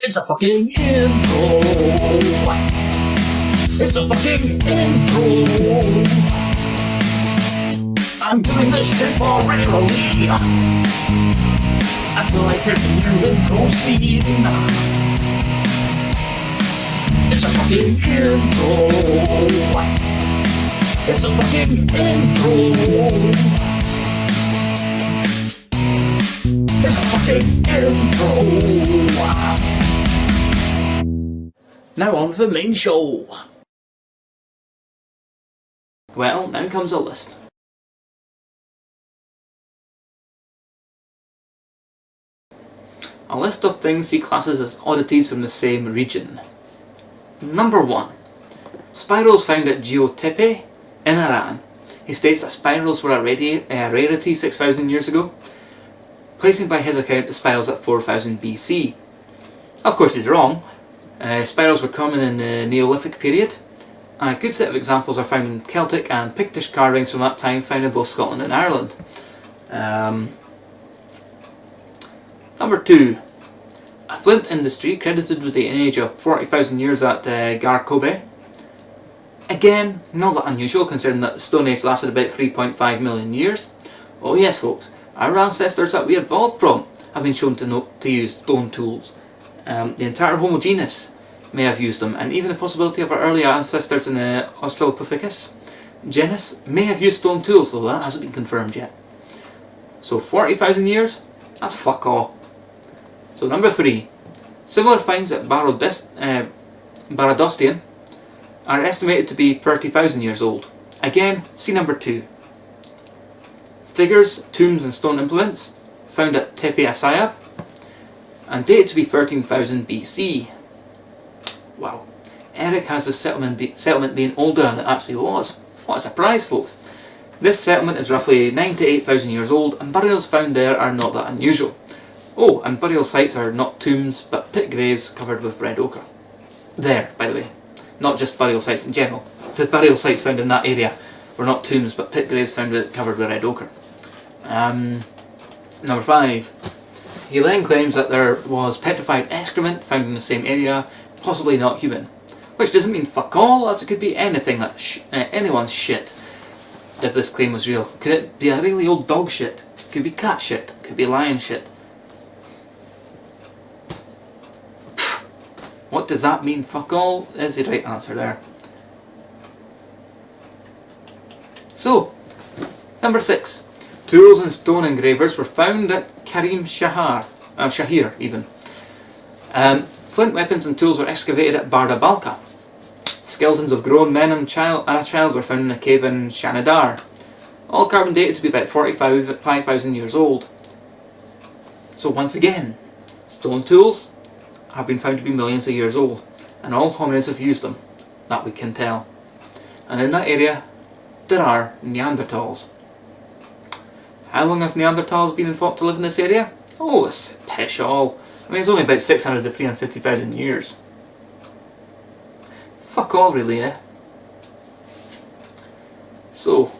It's a fucking intro. It's a fucking intro. I'm doing this temporarily until I get some new intro scene. It's a fucking intro. It's a fucking intro. It's a fucking intro. Now on with the main show. Well, now comes a list. A list of things he classes as oddities from the same region. Number 1. Spirals found at Geotepe in Iran. He states that spirals were a rarity 6,000 years ago, placing by his account the spirals at 4000 BC. Of course he's wrong. Spirals were common in the Neolithic period, and a good set of examples are found in Celtic and Pictish carvings from that time found in both Scotland and Ireland. Number 2. A flint industry credited with the age of 40,000 years at Garkobe. Again, not that unusual considering that the Stone Age lasted about 3.5 million years. Oh yes folks, our ancestors that we evolved from have been shown to use stone tools. The entire Homo genus may have used them, and even the possibility of our early ancestors in the Australopithecus genus may have used stone tools, though that hasn't been confirmed yet. So 40,000 years? That's fuck all. So number 3. Similar finds at Baradostian are estimated to be 30,000 years old. Again, see number 2. Figures, tombs and stone implements found at Tepe Asayab and dated to be 13,000 BC. Wow. Eric has the settlement being older than it actually was. What a surprise folks. This settlement is roughly 9 to 8,000 years old, and burials found there are not that unusual. Oh, and burial sites are not tombs but pit graves covered with red ochre. There, by the way. Not just burial sites in general. The burial sites found in that area were not tombs but pit graves covered with red ochre. Number 5. He then claims that there was petrified excrement found in the same area, possibly not human. Which doesn't mean fuck all, as it could be anything that anyone's shit, if this claim was real. Could it be a really old dog shit? Could be cat shit? Could be lion shit? Pfft. What does that mean, fuck all, is the right answer there. So, number 6. Tools and stone engravers were found at Karim Shahir even. Flint weapons and tools were excavated at Barda Balka. Skeletons of grown men and a child were found in a cave in Shanidar. All carbon dated to be about 45,000 years old. So once again, stone tools have been found to be millions of years old, and all hominids have used them, that we can tell. And in that area, there are Neanderthals. How long have Neanderthals been thought to live in this area? Oh, it's pish all. I mean, it's only about 600 to 350,000 years. Fuck all really, eh? So,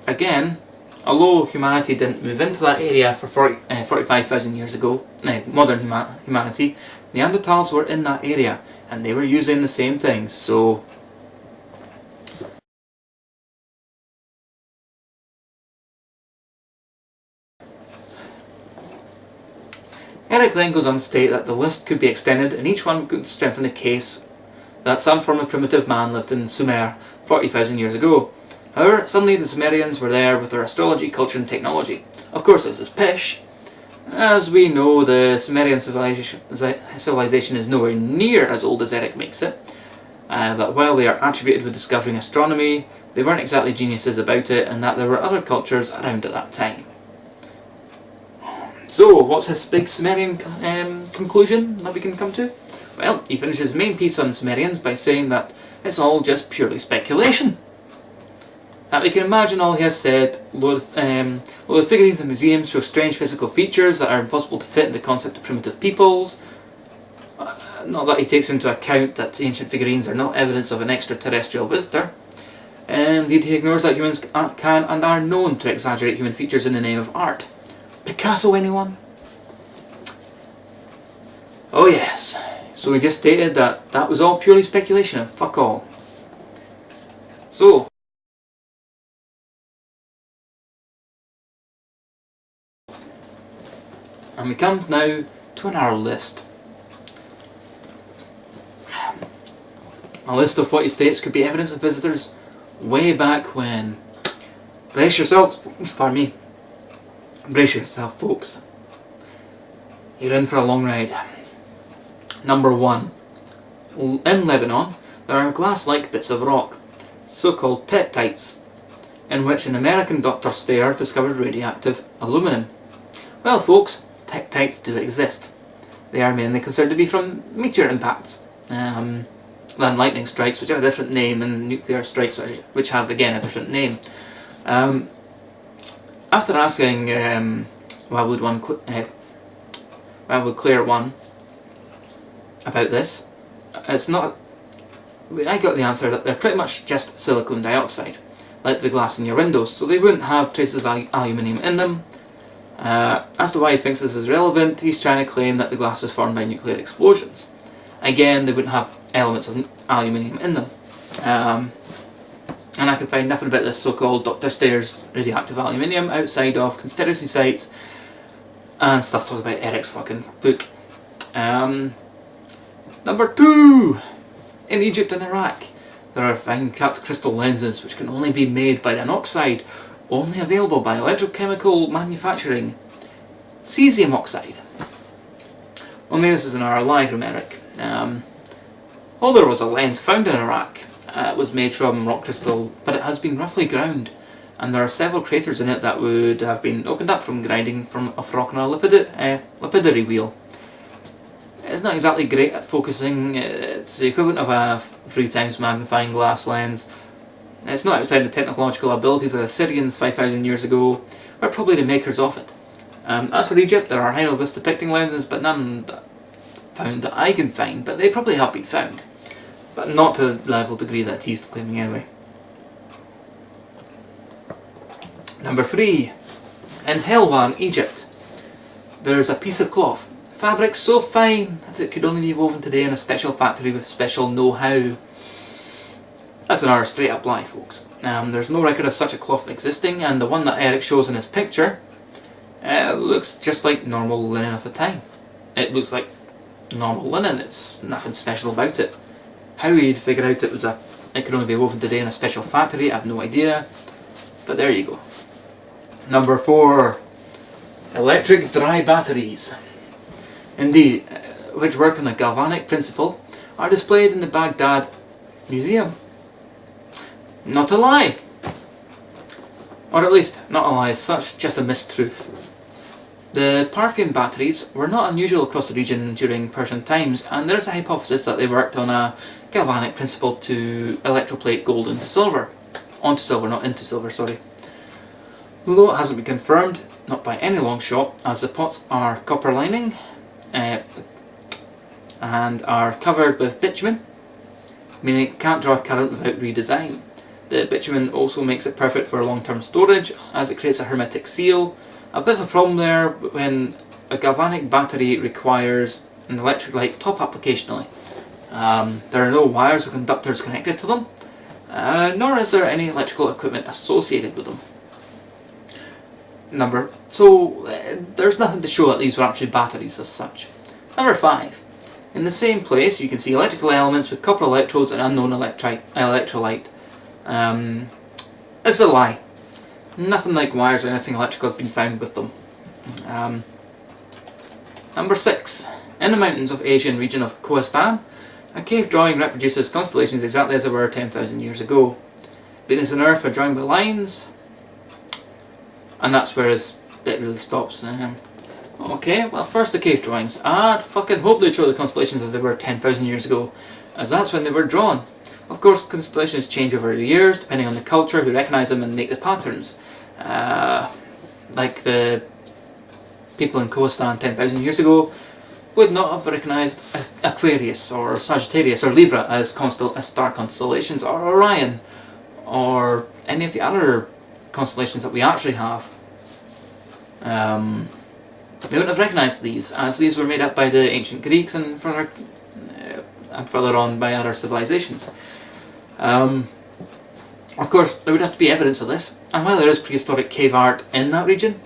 again, although humanity didn't move into that area for 45,000 years ago, modern humanity, Neanderthals were in that area and they were using the same things, so... Eric then goes on to state that the list could be extended and each one could strengthen the case that some form of primitive man lived in Sumer 40,000 years ago. However, suddenly the Sumerians were there with their astrology, culture and technology. Of course this is pish. As we know, the Sumerian civilization is nowhere near as old as Eric makes it. That while they are attributed with discovering astronomy, they weren't exactly geniuses about it, and that there were other cultures around at that time. So, what's his big Sumerian conclusion that we can come to? Well, he finishes his main piece on Sumerians by saying that it's all just purely speculation. That we can imagine all he has said, although the figurines in museums show strange physical features that are impossible to fit in the concept of primitive peoples. Not that he takes into account that ancient figurines are not evidence of an extraterrestrial visitor. And indeed he ignores that humans can and are known to exaggerate human features in the name of art. Picasso, anyone? Oh yes, so we just stated that that was all purely speculation and fuck all. So, and we come now to an hour list. A list of what he states could be evidence of visitors way back when. Brace yourselves, pardon me, brace yourself folks. You're in for a long ride. Number 1. In Lebanon, there are glass-like bits of rock, so-called tektites, in which an American Dr. Stair discovered radioactive aluminum. Well folks, tektites do exist. They are mainly considered to be from meteor impacts, and lightning strikes, which have a different name, and nuclear strikes, which have again a different name. After asking why would Claire 1 about this, it's not. I got the answer that they're pretty much just silicon dioxide, like the glass in your windows, so they wouldn't have traces of aluminium in them. As to why he thinks this is relevant, he's trying to claim that the glass is formed by nuclear explosions. Again, they wouldn't have elements of aluminium in them. And I could find nothing about this so-called Dr. Stair's radioactive aluminium outside of conspiracy sites and stuff talking about Eric's fucking book. Number 2! In Egypt and Iraq, there are fine-cut crystal lenses which can only be made by an oxide, only available by electrochemical manufacturing. Cesium oxide. Only this is an hour lie from Eric. There was a lens found in Iraq. It was made from rock crystal, but it has been roughly ground, and there are several craters in it that would have been opened up from grinding of rock on a lapidary wheel. It's not exactly great at focusing. It's the equivalent of a 3 times magnifying glass lens. It's not outside the technological abilities of the Assyrians 5,000 years ago, or probably the makers of it. As for Egypt, there are hieroglyphs depicting lenses, but none found that I can find, but they probably have been found. But not to the level degree that he's claiming anyway. Number 3. In Helwan, Egypt, there is a piece of cloth. Fabric so fine that it could only be woven today in a special factory with special know-how. That's another straight up lie, folks. There's no record of such a cloth existing, and the one that Eric shows in his picture looks just like normal linen of the time. It looks like normal linen, it's nothing special about it. How he'd figure out it could only be woven today in a special factory, I have no idea. But there you go. Number 4. Electric dry batteries. Indeed, which work on a galvanic principle, are displayed in the Baghdad Museum. Not a lie. Or at least, not a lie as such, just a mistruth. The Parthian batteries were not unusual across the region during Persian times, and there is a hypothesis that they worked on a galvanic principle to electroplate gold into silver. Onto silver, not into silver, sorry. Though it hasn't been confirmed, not by any long shot, as the pots are copper lining and are covered with bitumen, meaning it can't draw a current without redesign. The bitumen also makes it perfect for long-term storage, as it creates a hermetic seal. A bit of a problem there when a galvanic battery requires an electric light top-up occasionally. There are no wires or conductors connected to them, nor is there any electrical equipment associated with them. There's nothing to show that these were actually batteries as such. Number 5. In the same place you can see electrical elements with copper electrodes and unknown electrolyte. It's a lie. Nothing like wires or anything electrical has been found with them. Number 6. In the mountains of Asian region of Khoestan, a cave drawing reproduces constellations exactly as they were 10,000 years ago. Venus and Earth are drawn by lines, and that's where his bit really stops. Okay, well first the cave drawings. I'd fucking hope they'd show the constellations as they were 10,000 years ago, as that's when they were drawn. Of course, constellations change over the years, depending on the culture who recognise them and make the patterns. Like the people in Khoestan 10,000 years ago would not have recognised Aquarius or Sagittarius or Libra as star constellations, or Orion, or any of the other constellations that we actually have. They wouldn't have recognised these, as these were made up by the ancient Greeks and further on by other civilizations. Of course, there would have to be evidence of this, and while there is prehistoric cave art in that region,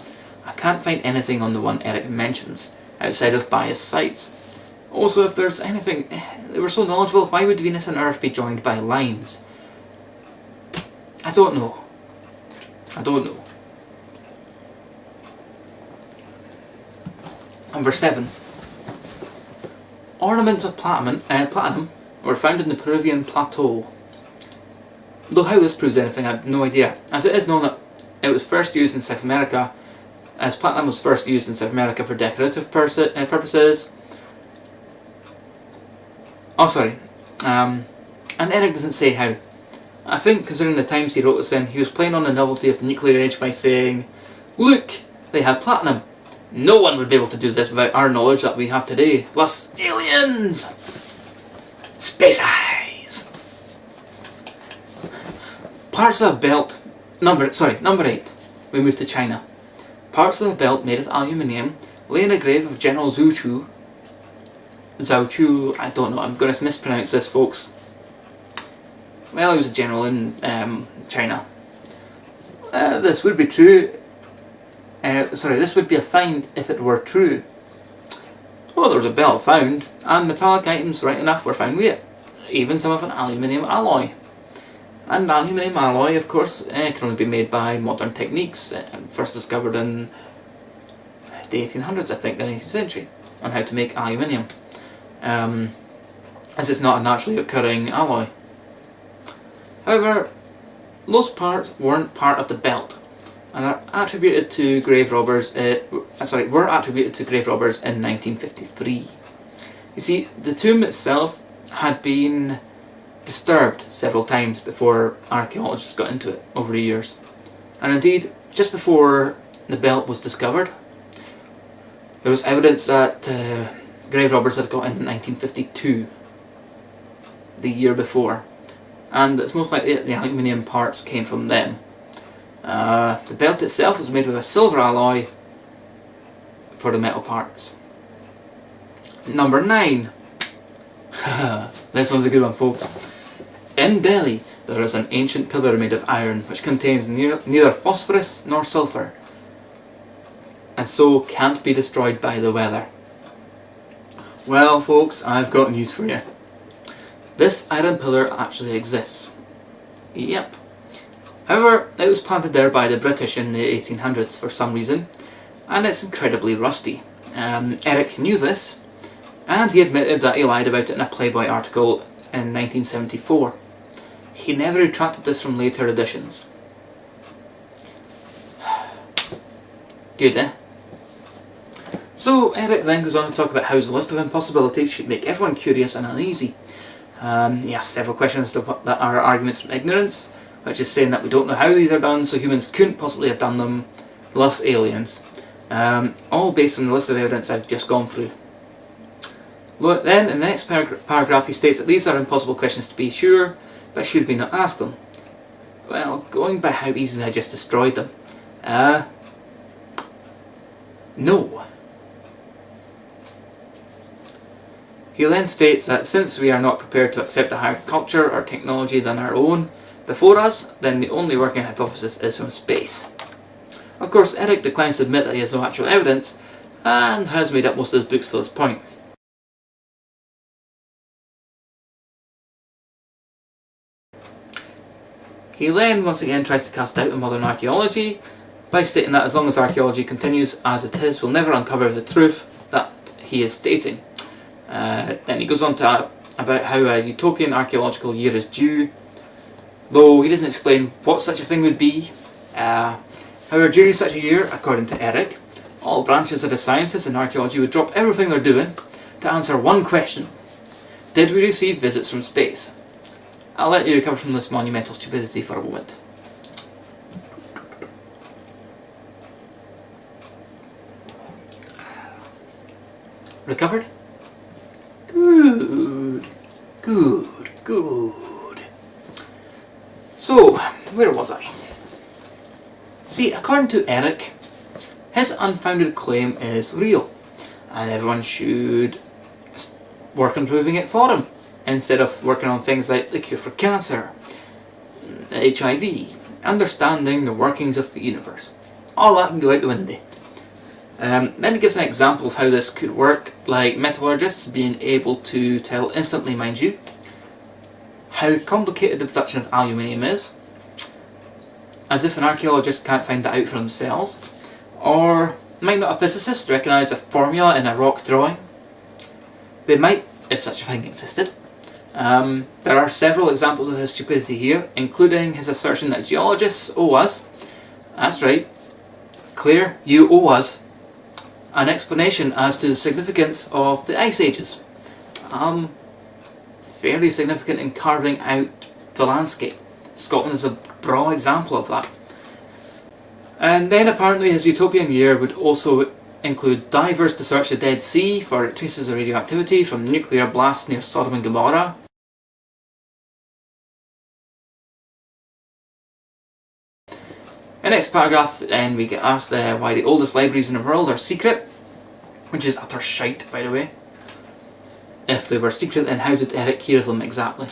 I can't find anything on the one Eric mentions, outside of biased sites. Also, if there's anything, they were so knowledgeable, why would Venus and Earth be joined by lines? I don't know. I don't know. Number 7. Ornaments of platinum were found in the Peruvian plateau. Though how this proves anything, I have no idea, as it is known that it was first used in South America, as platinum was first used in South America for decorative purposes. Oh, sorry. And Eric doesn't say how. I think, considering the times he wrote this in, he was playing on the novelty of the nuclear age by saying, "Look, they had platinum. No one would be able to do this without our knowledge that we have today. Plus aliens! Space eyes!" Parts of a belt... Number 8. We move to China. Parts of a belt made of aluminium lay in a grave of General Zhou Chu, I don't know, I'm going to mispronounce this, folks. Well, he was a general in China. This would be true. This would be a find if it were true. Well, there was a belt found, and metallic items, right enough, were found with it. Even some of an aluminium alloy. And aluminium alloy, of course, can only be made by modern techniques, first discovered in the 1800s, I think, the 19th century, on how to make aluminium. As it's not a naturally occurring alloy. However, those parts weren't part of the belt, and are attributed to grave robbers. Were attributed to grave robbers in 1953. You see, the tomb itself had been disturbed several times before archaeologists got into it over the years, and indeed, just before the belt was discovered, there was evidence that grave robbers had got in 1952, the year before, and it's most likely that the aluminium parts came from them. The belt itself was made with a silver alloy for the metal parts. Number 9. This one's a good one, folks. In Delhi, there is an ancient pillar made of iron which contains neither phosphorus nor sulphur, and so can't be destroyed by the weather. Well, folks, I've got news for you. This iron pillar actually exists. Yep. However, it was planted there by the British in the 1800s for some reason, and it's incredibly rusty. Eric knew this, and he admitted that he lied about it in a Playboy article in 1974. He never retracted this from later editions. Good, eh? So, Eric then goes on to talk about how his list of impossibilities should make everyone curious and uneasy. He asks several questions that are arguments from ignorance, which is saying that we don't know how these are done, so humans couldn't possibly have done them, plus aliens. All based on the list of evidence I've just gone through. Then, in the next paragraph, he states that these are impossible questions to be sure, but should we not ask them? Well, going by how easily I just destroyed them, no. He then states that since we are not prepared to accept a higher culture or technology than our own before us, then the only working hypothesis is from space. Of course, Eric declines to admit that he has no actual evidence, and has made up most of his books to this point. He then once again tries to cast doubt on modern archaeology by stating that as long as archaeology continues as it is, we'll never uncover the truth that he is stating. Then he goes on to about how a utopian archaeological year is due, though he doesn't explain what such a thing would be. However, during such a year, according to Eric, all branches of the sciences and archaeology would drop everything they're doing to answer one question: did we receive visits from space? I'll let you recover from this monumental stupidity for a moment. Recovered? Good. Good. Good. So, where was I? See, according to Eric, his unfounded claim is real, and everyone should work on proving it for him, instead of working on things like the cure for cancer, HIV, understanding the workings of the universe. All that can go out the window. Then he gives an example of how this could work, like metallurgists being able to tell instantly, mind you, how complicated the production of aluminium is, as if an archaeologist can't find that out for themselves. Or might not a physicist recognise a formula in a rock drawing? They might, if such a thing existed. There are several examples of his stupidity here, including his assertion that geologists owe us, that's right, Claire, you owe us, an explanation as to the significance of the Ice Ages. Fairly significant in carving out the landscape. Scotland is a broad example of that. And then apparently his utopian year would also include divers to search the Dead Sea for traces of radioactivity from nuclear blasts near Sodom and Gomorrah. In the next paragraph then we get asked why the oldest libraries in the world are secret, which is utter shite, by the way. If they were secret, then how did Eric hear of them exactly?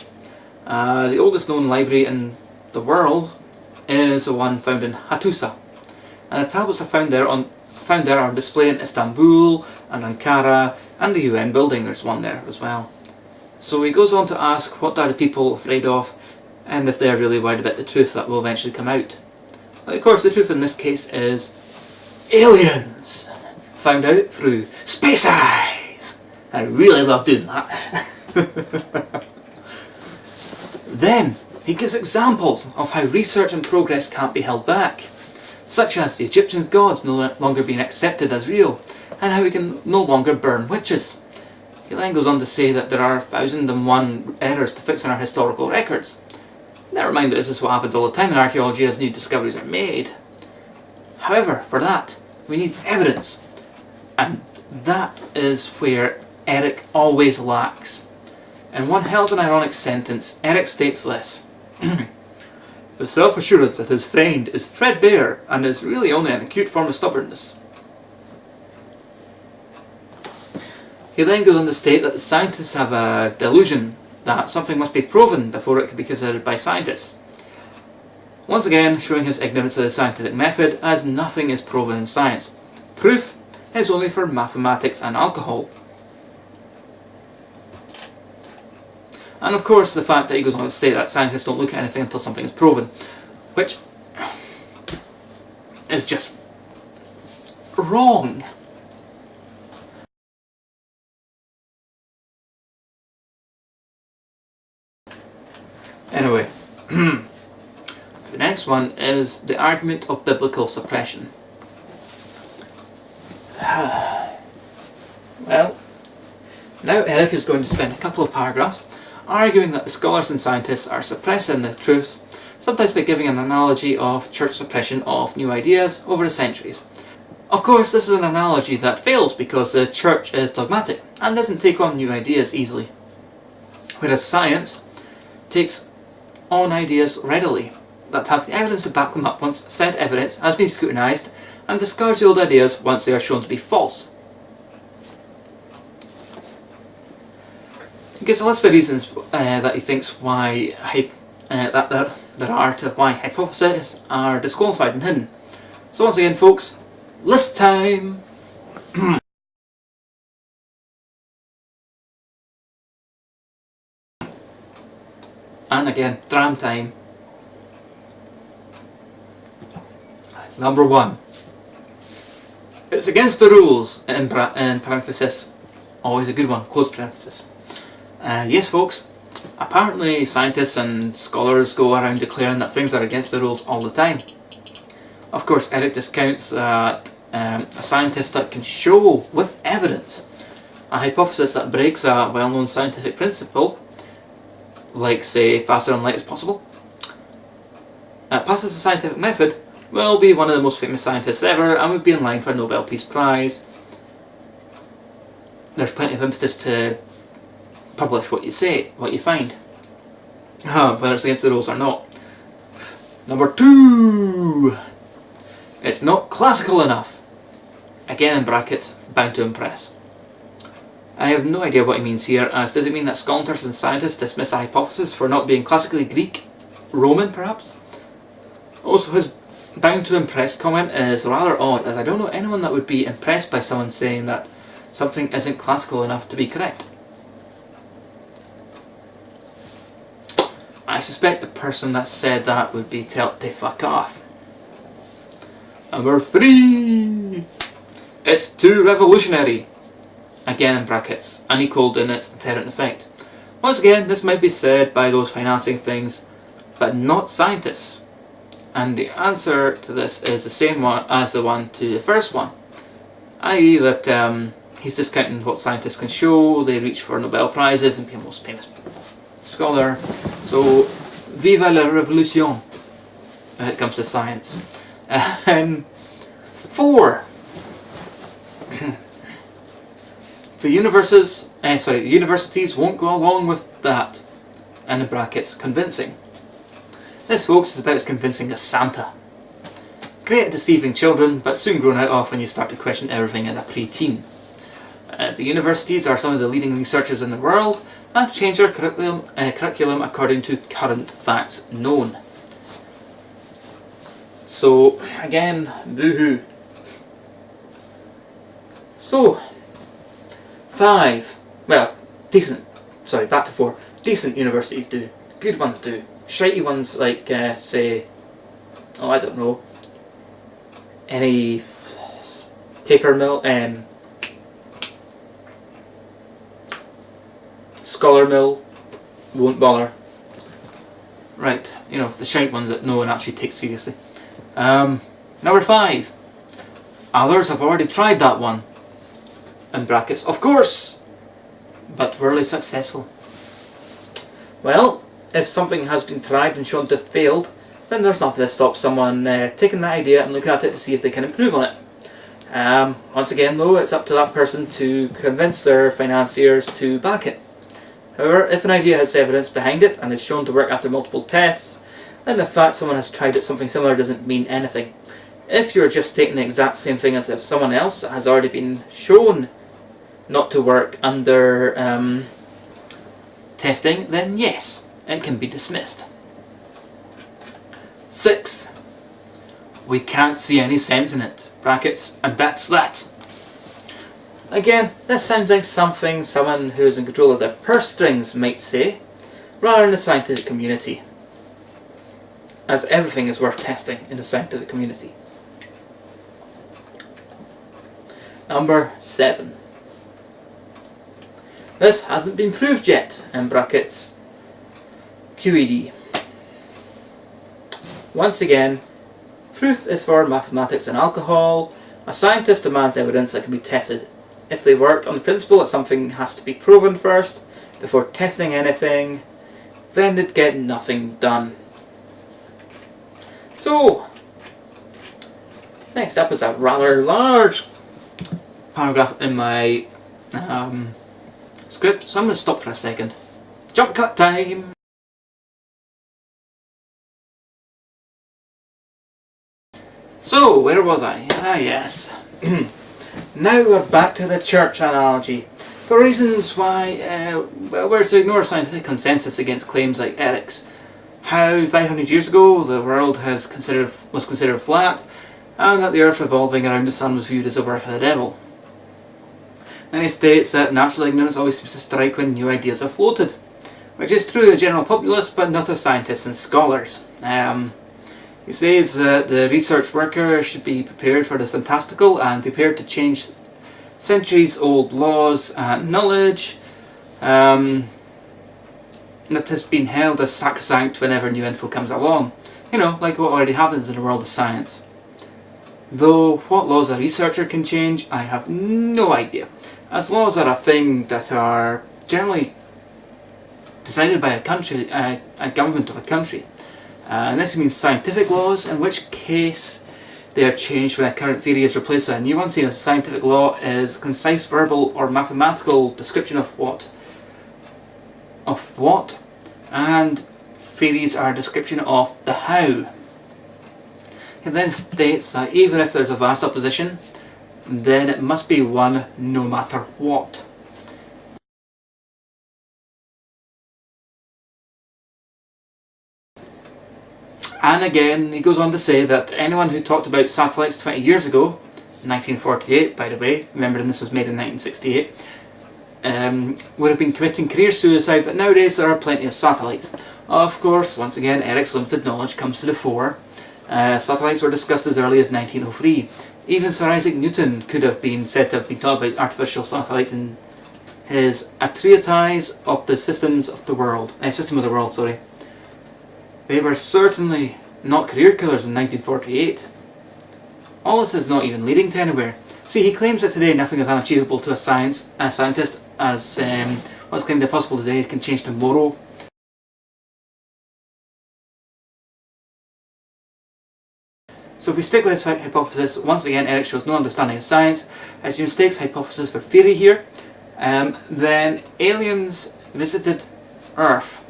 The oldest known library in the world is the one found in Hattusa, and the tablets are found there on display in Istanbul and Ankara and the UN building. There's one there as well. So he goes on to ask what are the people afraid of, and if they're really worried about the truth that will eventually come out. Of course, the truth in this case is aliens, found out through space eyes. I really love doing that. Then he gives examples of how research and progress can't be held back, such as the Egyptian gods no longer being accepted as real, and how we can no longer burn witches. He then goes on to say that there are 1001 errors to fix in our historical records. Never mind that this is what happens all the time in archaeology as new discoveries are made. However, for that, we need evidence, and that is where Eric always lacks. In one hell of an ironic sentence, Eric states this: the self-assurance that is feigned is threadbare and is really only an acute form of stubbornness. He then goes on to state that the scientists have a delusion that something must be proven before it can be considered by scientists. Once again, showing his ignorance of the scientific method, as nothing is proven in science. Proof is only for mathematics and alcohol. And of course the fact that he goes on to state that scientists don't look at anything until something is proven, which is just wrong. Anyway, the next one is the argument of biblical suppression. Well, now Eric is going to spend a couple of paragraphs arguing that the scholars and scientists are suppressing the truths, sometimes by giving an analogy of church suppression of new ideas over the centuries. Of course, this is an analogy that fails because the church is dogmatic and doesn't take on new ideas easily, whereas science takes on ideas readily that have the evidence to back them up once said evidence has been scrutinised, and discards the old ideas once they are shown to be false. He gives a list of reasons that he thinks why there are to why hypotheses are disqualified and hidden. So once again, folks, list time! And again, dram time. Number 1. It's against the rules, in parenthesis, always a good one, close parenthesis. Yes folks, apparently scientists and scholars go around declaring that things are against the rules all the time. Of course, Eric discounts that a scientist that can show with evidence a hypothesis that breaks a well-known scientific principle, like say faster than light is possible, passes the scientific method, will be one of the most famous scientists ever and would be in line for a Nobel Peace Prize. There's plenty of impetus to publish what you say, what you find, whether it's against the rules or not. Number 2, it's not classical enough. again in brackets, bound to impress. I have no idea what he means here, as does it mean that scholars and scientists dismiss a hypothesis for not being classically Greek? Roman, perhaps? Also, his bound to impress comment is rather odd, as I don't know anyone that would be impressed by someone saying that something isn't classical enough to be correct. I suspect the person that said that would be told to fuck off. Number 3! It's too revolutionary. Again in brackets, unequalled in its deterrent effect. Once again, this might be said by those financing things, but not scientists. And the answer to this is the same one as the one to the first one. I.e. that he's discounting what scientists can show, they reach for Nobel Prizes and be the most famous scholar. So, viva la revolution when it comes to science. 4. The universities won't go along with that. And in brackets, convincing. This, folks, is about as convincing as Santa. Great at deceiving children, but soon grown out of when you start to question everything as a pre-teen. The universities are some of the leading researchers in the world and change their curriculum according to current facts known. So, again, boo-hoo. So, 5. Well, decent. Sorry, back to 4. Decent universities do. Good ones do. Shitey ones like, say, oh, I don't know, any paper mill, scholar mill, won't bother. Right, you know, the shite ones that no one actually takes seriously. Number 5. Others have already tried that one. In brackets, of course, but were they successful? Well, if something has been tried and shown to have failed, then there's nothing to stop someone taking that idea and looking at it to see if they can improve on it. Once again though, it's up to that person to convince their financiers to back it. However, if an idea has evidence behind it and is shown to work after multiple tests, then the fact someone has tried it something similar doesn't mean anything. If you're just stating the exact same thing as if someone else has already been shown not to work under testing, then yes, it can be dismissed. 6. We can't see any sense in it. Brackets, and that's that. Again, this sounds like something someone who is in control of their purse strings might say, rather than the scientific community. As everything is worth testing in the scientific community. Number 7. This hasn't been proved yet, in brackets, QED. Once again, proof is for mathematics and alcohol. A scientist demands evidence that can be tested. If they worked on the principle that something has to be proven first, before testing anything, then they'd get nothing done. So, next up is a rather large paragraph in my script, so I'm going to stop for a second. Jump cut time! So, where was I? Ah, yes. Now we're back to the church analogy. For reasons why well, we're to ignore scientific consensus against claims like Eric's. How 500 years ago the world was considered flat, and that the earth revolving around the sun was viewed as a work of the devil. Then he states that natural ignorance always seems to strike when new ideas are floated, which is true of the general populace but not of scientists and scholars. He says that the research worker should be prepared for the fantastical and prepared to change centuries-old laws and knowledge that has been held as sacrosanct whenever new info comes along. You know, like what already happens in the world of science. Though what laws a researcher can change, I have no idea, as laws are a thing that are generally decided by a country, a government of a country. And this means scientific laws, in which case they are changed when a current theory is replaced with a new one, seen as a scientific law is a concise verbal or mathematical description of what, and theories are a description of the how. It then states that even if there's a vast opposition, then it must be one no matter what. And again, he goes on to say that anyone who talked about satellites 20 years ago, 1948 by the way, remembering this was made in 1968, would have been committing career suicide, but nowadays there are plenty of satellites. Of course, once again, Eric's limited knowledge comes to the fore. Satellites were discussed as early as 1903. Even Sir Isaac Newton could have been said to have been taught about artificial satellites in his A Treatise of the System of the World. Sorry. They were certainly not career killers in 1948. All this is not even leading to anywhere. See, he claims that today nothing is unachievable to a scientist, as what's claimed impossible today can change tomorrow. So if we stick with his hypothesis, once again Eric shows no understanding of science, as he mistakes hypothesis for theory here. Then aliens visited Earth.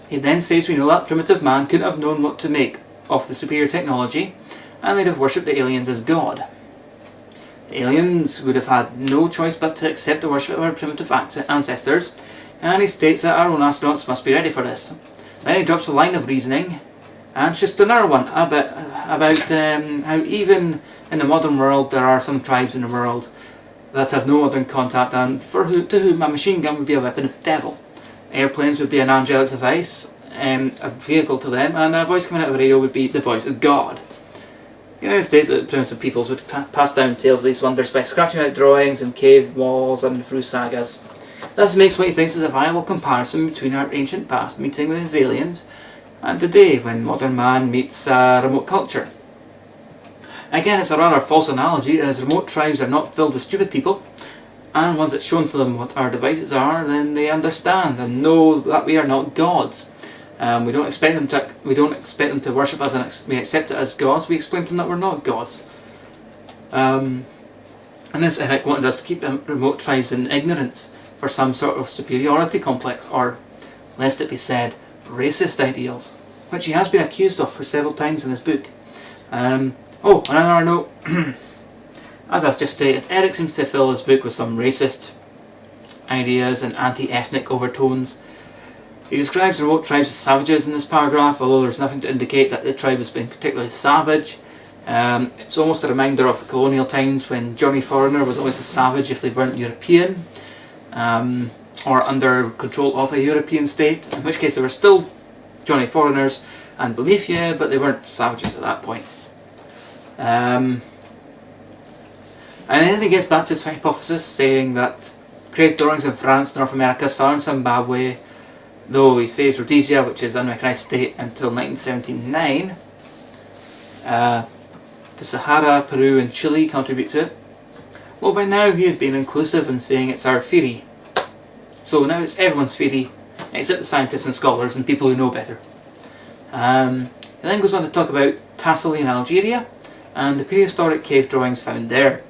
He then says we know that primitive man couldn't have known what to make of the superior technology, and they'd have worshipped the aliens as God. The aliens would have had no choice but to accept the worship of our primitive ancestors, and he states that our own astronauts must be ready for this. Then he drops a line of reasoning, and just another one about how even in the modern world there are some tribes in the world that have no modern contact, and to whom a machine gun would be a weapon of the devil. Airplanes would be an angelic device, a vehicle to them, and a voice coming out of a radio would be the voice of God. The United States, that primitive peoples would pass down tales of these wonders by scratching out drawings in cave walls and through sagas. This makes what he thinks is a viable comparison between our ancient past meeting with his aliens and today when modern man meets remote culture. Again, it's a rather false analogy, as remote tribes are not filled with stupid people, and once it's shown to them what our devices are, then they understand and know that we are not gods. We don't expect them to worship us, and we accept it as gods. We explain to them that we're not gods. And this Eric wanted us to keep remote tribes in ignorance for some sort of superiority complex, or, lest it be said, racist ideals, which he has been accused of for several times in his book. On another note, as I've just stated, Eric seems to fill his book with some racist ideas and anti-ethnic overtones. He describes remote tribes as savages in this paragraph, although there's nothing to indicate that the tribe has been particularly savage. It's almost a reminder of colonial times when Johnny Foreigner was always a savage if they weren't European, or under control of a European state, in which case they were still Johnny Foreigners and belief you, but they weren't savages at that point. And then he gets back to his hypothesis, saying that cave drawings in France, North America, Southern Zimbabwe, though he says Rhodesia, which is an unrecognised state until 1979, the Sahara, Peru and Chile contribute to it. Well, by now he is being inclusive and saying it's our theory. So now it's everyone's theory, except the scientists and scholars and people who know better. He then goes on to talk about Tassili in Algeria and the prehistoric cave drawings found there.